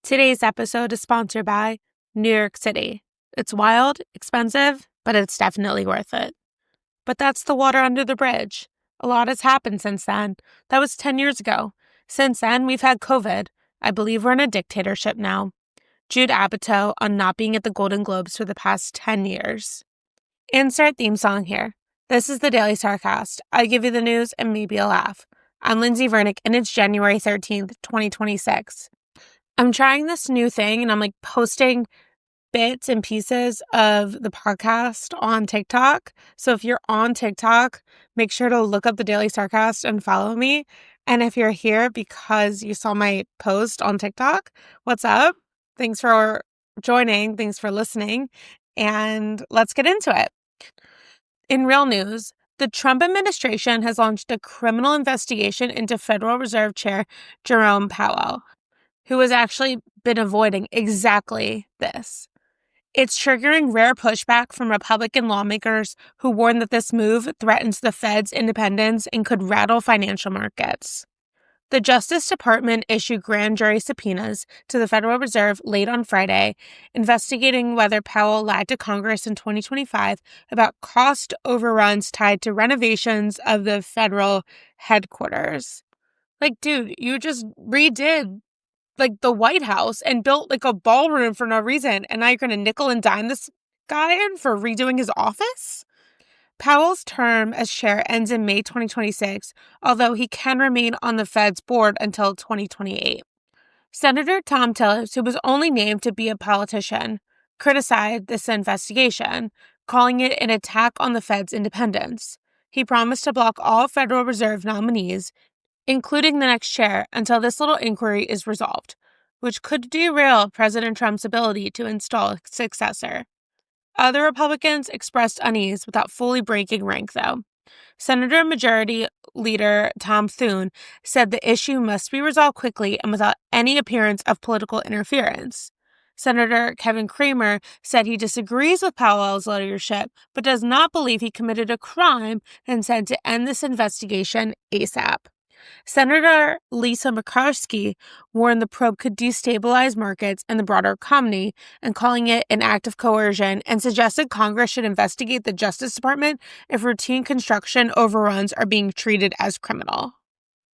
Today's episode is sponsored by New York City. It's wild, expensive, but it's definitely worth it. But that's the water under the bridge. A lot has happened since then. That was 10 years ago. Since then, we've had COVID. I believe we're in a dictatorship now. Jude Apatow on not being at the Golden Globes for the past 10 years. Insert theme song here. This is the Daily Sarcast. I give you the news and maybe a laugh. I'm Lindsey Vernick and it's January 13th, 2026. I'm trying this new thing and I'm posting bits and pieces of the podcast on TikTok. So if you're on TikTok, make sure to look up the Daily Sarcast and follow me. And if you're here because you saw my post on TikTok, what's up? Thanks for joining. Thanks for listening. And let's get into it. In real news, the Trump administration has launched a criminal investigation into Federal Reserve Chair Jerome Powell, who has actually been avoiding exactly this. It's triggering rare pushback from Republican lawmakers who warn that this move threatens the Fed's independence and could rattle financial markets. The Justice Department issued grand jury subpoenas to the Federal Reserve late on Friday, investigating whether Powell lied to Congress in 2025 about cost overruns tied to renovations of the federal headquarters. Dude, you just redid the White House and built a ballroom for no reason, and now you're going to nickel and dime this guy in for redoing his office? Powell's term as chair ends in May 2026, although he can remain on the Fed's board until 2028. Senator Tom Tillis, who was only named to be a politician, criticized this investigation, calling it an attack on the Fed's independence. He promised to block all Federal Reserve nominees, including the next chair, until this little inquiry is resolved, which could derail President Trump's ability to install a successor. Other Republicans expressed unease without fully breaking rank, though. Senator Majority Leader Tom Thune said the issue must be resolved quickly and without any appearance of political interference. Senator Kevin Cramer said he disagrees with Powell's leadership, but does not believe he committed a crime and said to end this investigation ASAP. Senator Lisa Murkowski warned the probe could destabilize markets and the broader economy, and calling it an act of coercion, and suggested Congress should investigate the Justice Department if routine construction overruns are being treated as criminal.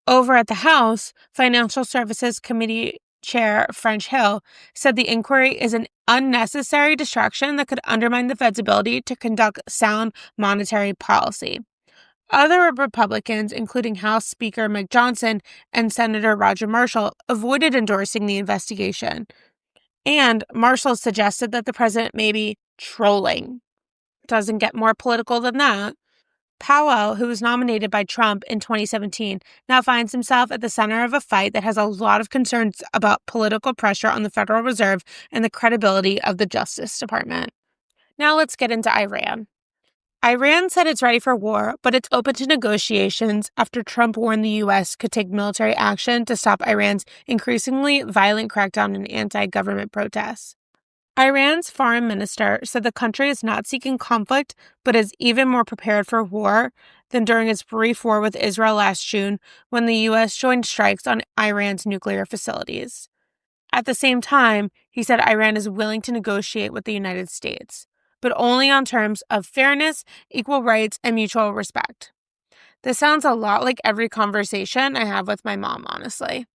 Over at the House, Financial Services Committee Chair French Hill said the inquiry is an unnecessary distraction that could undermine the Fed's ability to conduct sound monetary policy. Other Republicans, including House Speaker Mike Johnson and Senator Roger Marshall, avoided endorsing the investigation. And Marshall suggested that the president may be trolling. Doesn't get more political than that. Powell, who was nominated by Trump in 2017, now finds himself at the center of a fight that has a lot of concerns about political pressure on the Federal Reserve and the credibility of the Justice Department. Now let's get into Iran. Iran said it's ready for war, but it's open to negotiations after Trump warned the U.S. could take military action to stop Iran's increasingly violent crackdown in anti-government protests. Iran's foreign minister said the country is not seeking conflict, but is even more prepared for war than during its brief war with Israel last June, when the U.S. joined strikes on Iran's nuclear facilities. At the same time, he said Iran is willing to negotiate with the United States, but only on terms of fairness, equal rights, and mutual respect. This sounds a lot like every conversation I have with my mom, honestly.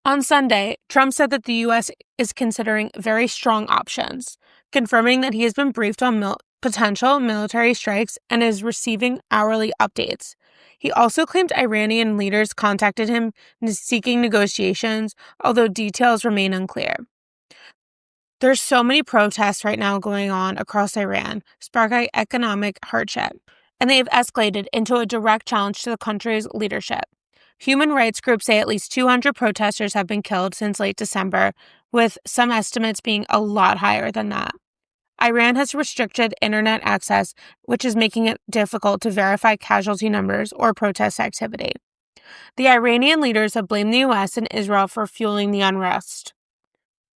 On Sunday, Trump said that the U.S. is considering very strong options, confirming that he has been briefed on potential military strikes and is receiving hourly updates. He also claimed Iranian leaders contacted him seeking negotiations, although details remain unclear. There's so many protests right now going on across Iran, sparked by economic hardship, and they have escalated into a direct challenge to the country's leadership. Human rights groups say at least 200 protesters have been killed since late December, with some estimates being a lot higher than that. Iran has restricted internet access, which is making it difficult to verify casualty numbers or protest activity. The Iranian leaders have blamed the U.S. and Israel for fueling the unrest.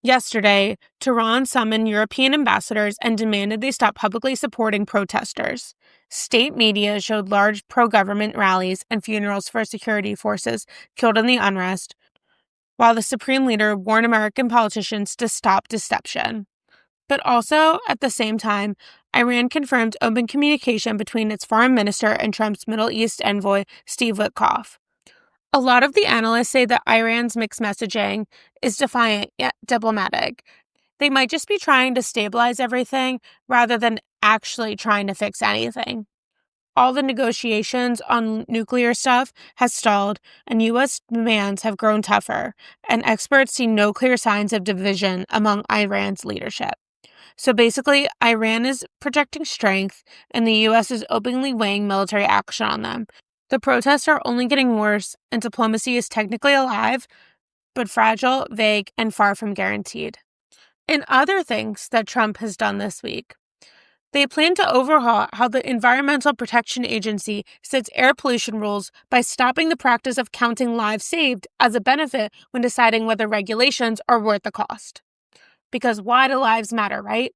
Yesterday, Tehran summoned European ambassadors and demanded they stop publicly supporting protesters. State media showed large pro-government rallies and funerals for security forces killed in the unrest, while the Supreme Leader warned American politicians to stop deception. But also, at the same time, Iran confirmed open communication between its foreign minister and Trump's Middle East envoy, Steve Witkoff. A lot of the analysts say that Iran's mixed messaging is defiant yet diplomatic. They might just be trying to stabilize everything rather than actually trying to fix anything. All the negotiations on nuclear stuff has stalled, and U.S. demands have grown tougher, and experts see no clear signs of division among Iran's leadership. So basically, Iran is projecting strength, and the U.S. is openly weighing military action on them. The protests are only getting worse, and diplomacy is technically alive, but fragile, vague, and far from guaranteed. And other things that Trump has done this week. They plan to overhaul how the Environmental Protection Agency sets air pollution rules by stopping the practice of counting lives saved as a benefit when deciding whether regulations are worth the cost. Because why do lives matter, right?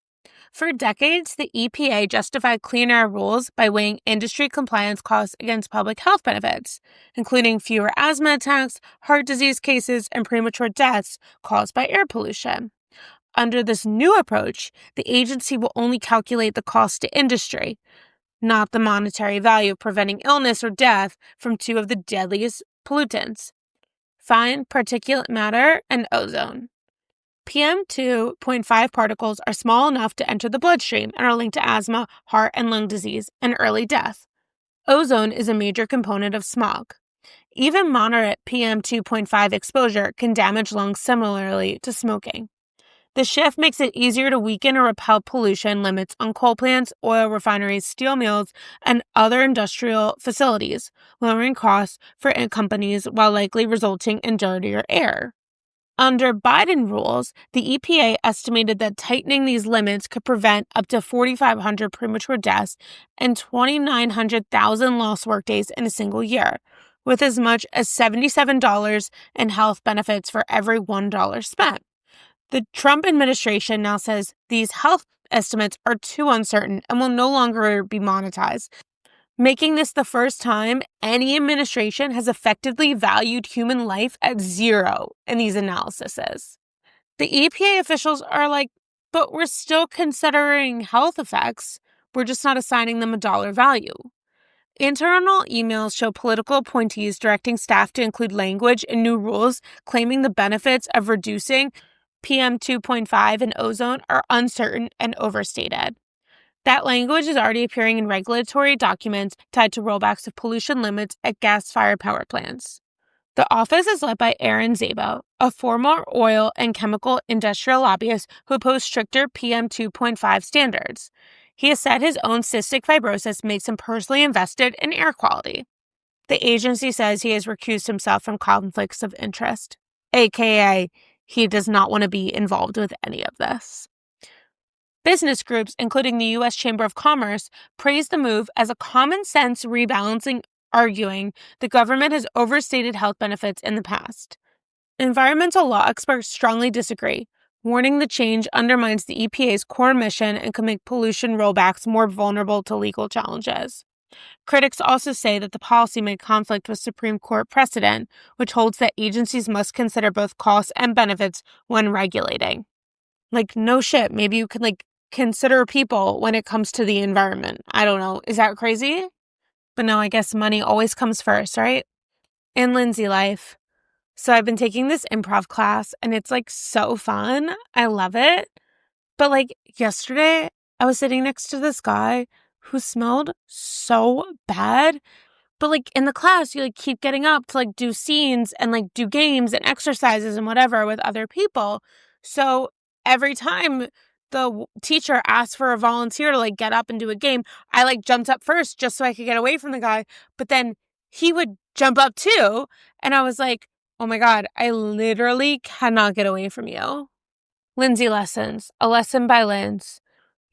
For decades, the EPA justified clean air rules by weighing industry compliance costs against public health benefits, including fewer asthma attacks, heart disease cases, and premature deaths caused by air pollution. Under this new approach, the agency will only calculate the cost to industry, not the monetary value of preventing illness or death from two of the deadliest pollutants: fine particulate matter and ozone. PM2.5 particles are small enough to enter the bloodstream and are linked to asthma, heart and lung disease, and early death. Ozone is a major component of smog. Even moderate PM2.5 exposure can damage lungs similarly to smoking. The shift makes it easier to weaken or repel pollution limits on coal plants, oil refineries, steel mills, and other industrial facilities, lowering costs for companies while likely resulting in dirtier air. Under Biden rules, the EPA estimated that tightening these limits could prevent up to 4,500 premature deaths and 2,900,000 lost workdays in a single year, with as much as $77 in health benefits for every $1 spent. The Trump administration now says these health estimates are too uncertain and will no longer be monetized, making this the first time any administration has effectively valued human life at zero in these analyses. The EPA officials are like, but we're still considering health effects. We're just not assigning them a dollar value. Internal emails show political appointees directing staff to include language in new rules claiming the benefits of reducing PM2.5 and ozone are uncertain and overstated. That language is already appearing in regulatory documents tied to rollbacks of pollution limits at gas-fired power plants. The office is led by Aaron Szabo, a former oil and chemical industrial lobbyist who opposed stricter PM2.5 standards. He has said his own cystic fibrosis makes him personally invested in air quality. The agency says he has recused himself from conflicts of interest, aka he does not want to be involved with any of this. Business groups, including the U.S. Chamber of Commerce, praised the move as a common-sense rebalancing, arguing the government has overstated health benefits in the past. Environmental law experts strongly disagree, warning the change undermines the EPA's core mission and could make pollution rollbacks more vulnerable to legal challenges. Critics also say that the policy may conflict with Supreme Court precedent, which holds that agencies must consider both costs and benefits when regulating. Like, no shit, maybe you could, consider people when it comes to the environment. I don't know. Is that crazy? But no, I guess money always comes first, right? In Lindsey life. So I've been taking this improv class, and it's, so fun. I love it. But, yesterday, I was sitting next to this guy who smelled so bad. But, in the class, you, keep getting up to, do scenes and, do games and exercises and whatever with other people. So every time the teacher asked for a volunteer to, get up and do a game, I, jumped up first just so I could get away from the guy. But then he would jump up too. And I was like, oh my God, I literally cannot get away from you. Lindsey lessons, a lesson by Linz.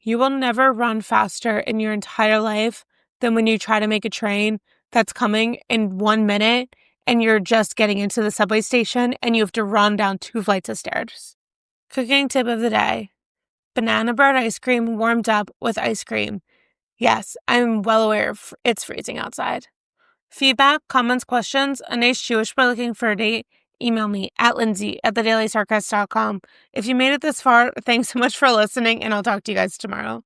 You will never run faster in your entire life than when you try to make a train that's coming in 1 minute and you're just getting into the subway station and you have to run down 2 flights of stairs. Cooking tip of the day. Banana bread ice cream warmed up with ice cream. Yes, I'm well aware it's freezing outside. Feedback, comments, questions, a nice Jewish boy looking for a date, email me at lindsay@thedailysarcast.com. If you made it this far, thanks so much for listening, and I'll talk to you guys tomorrow.